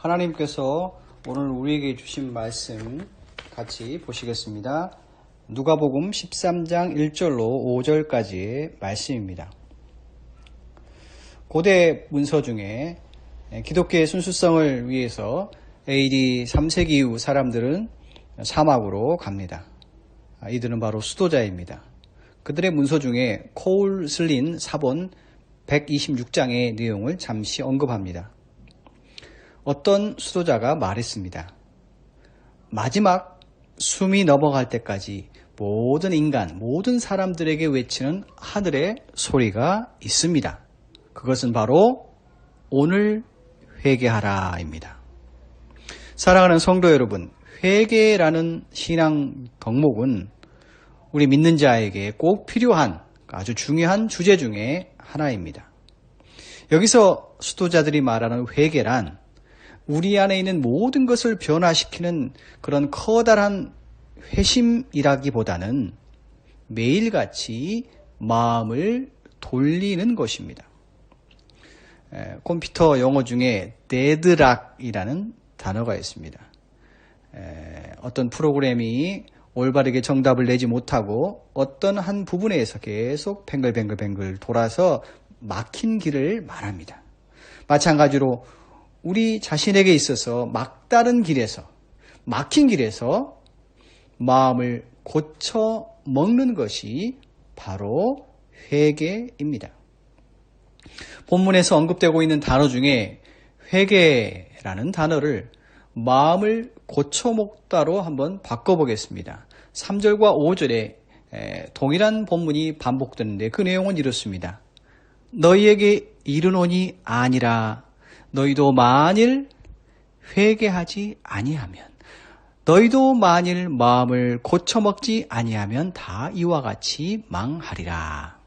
하나님께서 오늘 우리에게 주신 말씀 같이 보시겠습니다. 누가복음 13장 1절로 5절까지의 말씀입니다. 고대 문서 중에 기독교의 순수성을 위해서 AD 3세기 이후 사람들은 사막으로 갑니다. 이들은 바로 수도자입니다. 그들의 문서 중에 코울슬린 사본 126장의 내용을 잠시 언급합니다. 어떤 수도자가 말했습니다. 마지막 숨이 넘어갈 때까지 모든 인간, 모든 사람들에게 외치는 하늘의 소리가 있습니다. 그것은 바로 오늘 회개하라입니다. 사랑하는 성도 여러분, 회개라는 신앙 덕목은 우리 믿는 자에게 꼭 필요한 아주 중요한 주제 중에 하나입니다. 여기서 수도자들이 말하는 회개란 우리 안에 있는 모든 것을 변화시키는 그런 커다란 회심이라기보다는 매일같이 마음을 돌리는 것입니다. 컴퓨터 용어 중에 데드락이라는 단어가 있습니다. 어떤 프로그램이 올바르게 정답을 내지 못하고 어떤 한 부분에서 계속 뱅글뱅글 돌아서 막힌 길을 말합니다. 마찬가지로 우리 자신에게 있어서 막다른 길에서, 막힌 길에서 마음을 고쳐 먹는 것이 바로 회개입니다. 본문에서 언급되고 있는 단어 중에 회개라는 단어를 마음을 고쳐 먹다로 한번 바꿔보겠습니다. 3절과 5절에 동일한 본문이 반복되는데 그 내용은 이렇습니다. 너희에게 이르노니 아니라 너희도 만일 회개하지 아니하면 너희도 만일 마음을 고쳐먹지 아니하면 다 이와 같이 망하리라.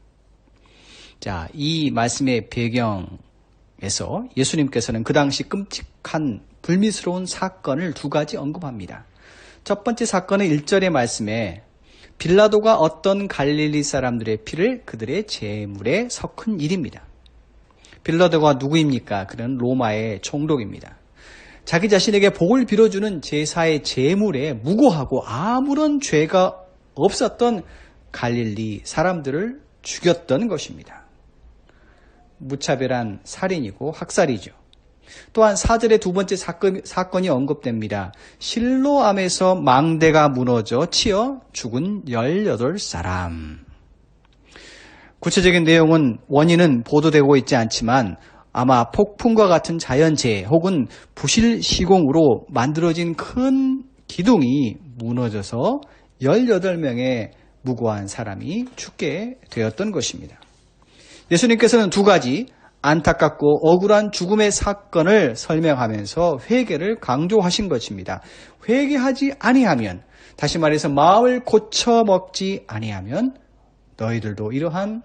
자, 이 말씀의 배경에서 예수님께서는 그 당시 끔찍한 불미스러운 사건을 두 가지 언급합니다. 첫 번째 사건은 1절의 말씀에 빌라도가 어떤 갈릴리 사람들의 피를 그들의 제물에 섞은 일입니다. 빌라도가 누구입니까? 그는 로마의 총독입니다. 자기 자신에게 복을 빌어주는 제사의 제물에 무고하고 아무런 죄가 없었던 갈릴리 사람들을 죽였던 것입니다. 무차별한 살인이고 학살이죠. 또한 4절의 두 번째 사건이 언급됩니다. 실로암에서 망대가 무너져 치여 죽은 18사람. 구체적인 내용은 원인은 보도되고 있지 않지만 아마 폭풍과 같은 자연재해 혹은 부실 시공으로 만들어진 큰 기둥이 무너져서 18명의 무고한 사람이 죽게 되었던 것입니다. 예수님께서는 두 가지 안타깝고 억울한 죽음의 사건을 설명하면서 회개를 강조하신 것입니다. 회개하지 아니하면, 다시 말해서 마음을 고쳐먹지 아니하면 너희들도 이러한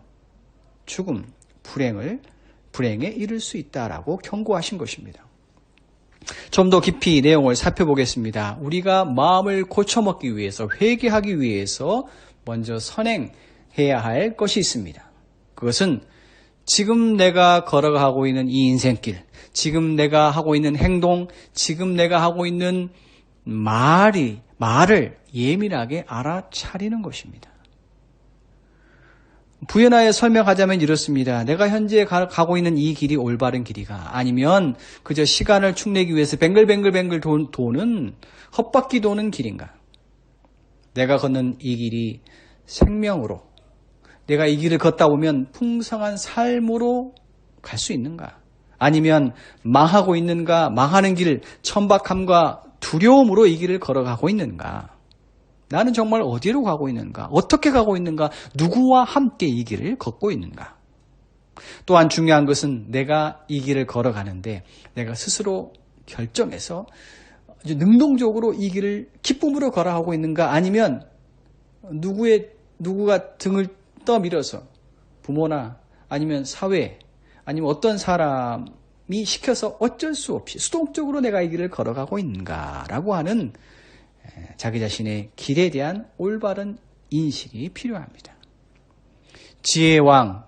죽음, 불행에 이를 수 있다라고 경고하신 것입니다. 좀 더 깊이 내용을 살펴보겠습니다. 우리가 마음을 고쳐먹기 위해서, 회개하기 위해서 먼저 선행해야 할 것이 있습니다. 그것은 지금 내가 걸어가고 있는 이 인생길, 지금 내가 하고 있는 행동, 지금 내가 하고 있는 말을 예민하게 알아차리는 것입니다. 부연하여 설명하자면 이렇습니다. 내가 현재 가고 있는 이 길이 올바른 길이가 아니면 그저 시간을 축내기 위해서 뱅글뱅글 도는 헛바퀴 도는 길인가? 내가 걷는 이 길이 생명으로, 내가 이 길을 걷다 보면 풍성한 삶으로 갈 수 있는가? 아니면 망하고 있는가? 망하는 길, 천박함과 두려움으로 이 길을 걸어가고 있는가? 나는 정말 어디로 가고 있는가? 어떻게 가고 있는가? 누구와 함께 이 길을 걷고 있는가? 또한 중요한 것은 내가 이 길을 걸어가는데 내가 스스로 결정해서 아주 능동적으로 이 길을 기쁨으로 걸어가고 있는가? 아니면 누구가 등을 떠밀어서 부모나 아니면 사회 아니면 어떤 사람이 시켜서 어쩔 수 없이 수동적으로 내가 이 길을 걸어가고 있는가라고 하는 자기 자신의 길에 대한 올바른 인식이 필요합니다. 지혜의 왕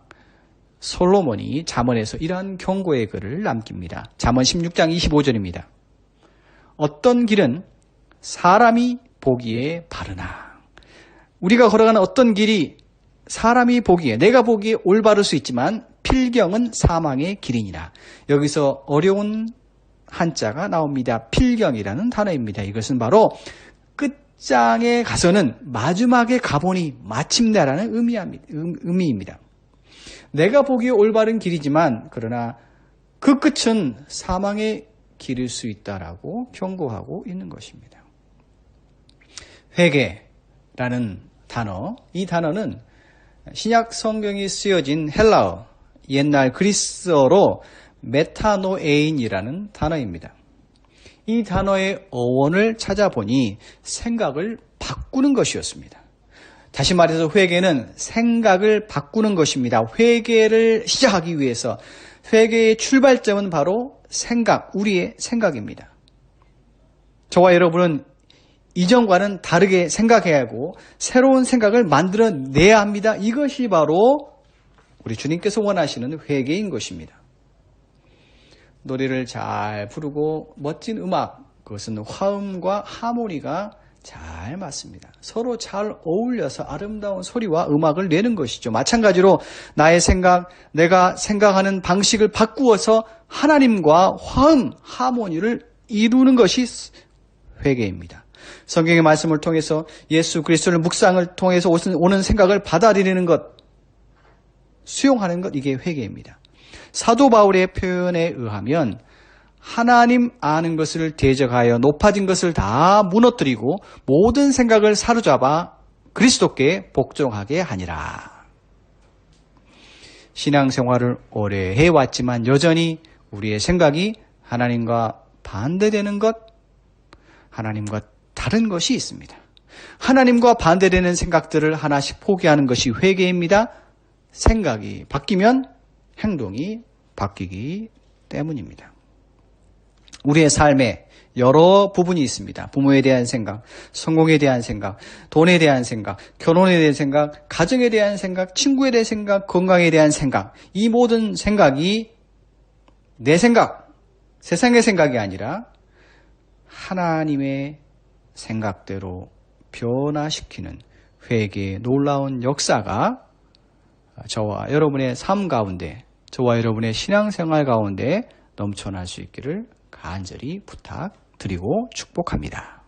솔로몬이 잠언에서 이러한 경고의 글을 남깁니다. 잠언 16장 25절입니다. 어떤 길은 사람이 보기에 바르나. 우리가 걸어가는 어떤 길이 사람이 보기에, 내가 보기에 올바를 수 있지만 필경은 사망의 길이니라. 여기서 어려운 한자가 나옵니다. 필경이라는 단어입니다. 이것은 바로 끝장에 가서는 마지막에 가보니 마침내라는 의미입니다. 내가 보기에 올바른 길이지만 그러나 그 끝은 사망의 길일 수 있다라고 경고하고 있는 것입니다. 회개라는 단어, 이 단어는 신약 성경이 쓰여진 헬라어, 옛날 그리스어로 메타노에인이라는 단어입니다. 이 단어의 어원을 찾아보니 생각을 바꾸는 것이었습니다. 다시 말해서 회개는 생각을 바꾸는 것입니다. 회개를 시작하기 위해서 회개의 출발점은 바로 생각, 우리의 생각입니다. 저와 여러분은 이전과는 다르게 생각해야 하고 새로운 생각을 만들어내야 합니다. 이것이 바로 우리 주님께서 원하시는 회개인 것입니다. 노래를 잘 부르고 멋진 음악, 그것은 화음과 하모니가 잘 맞습니다. 서로 잘 어울려서 아름다운 소리와 음악을 내는 것이죠. 마찬가지로 나의 생각, 내가 생각하는 방식을 바꾸어서 하나님과 화음, 하모니를 이루는 것이 회개입니다. 성경의 말씀을 통해서 예수 그리스도를 묵상을 통해서 오는 생각을 받아들이는 것, 수용하는 것, 이게 회개입니다. 사도 바울의 표현에 의하면 하나님 아는 것을 대적하여 높아진 것을 다 무너뜨리고 모든 생각을 사로잡아 그리스도께 복종하게 하니라. 신앙생활을 오래 해왔지만 여전히 우리의 생각이 하나님과 반대되는 것, 하나님과 다른 것이 있습니다. 하나님과 반대되는 생각들을 하나씩 포기하는 것이 회개입니다. 생각이 바뀌면 행동이 바뀌기 때문입니다. 우리의 삶에 여러 부분이 있습니다. 부모에 대한 생각, 성공에 대한 생각, 돈에 대한 생각, 결혼에 대한 생각, 가정에 대한 생각, 친구에 대한 생각, 건강에 대한 생각. 이 모든 생각이 내 생각, 세상의 생각이 아니라 하나님의 생각대로 변화시키는 회개의 놀라운 역사가 저와 여러분의 삶 가운데, 저와 여러분의 신앙생활 가운데 넘쳐날 수 있기를 간절히 부탁드리고 축복합니다.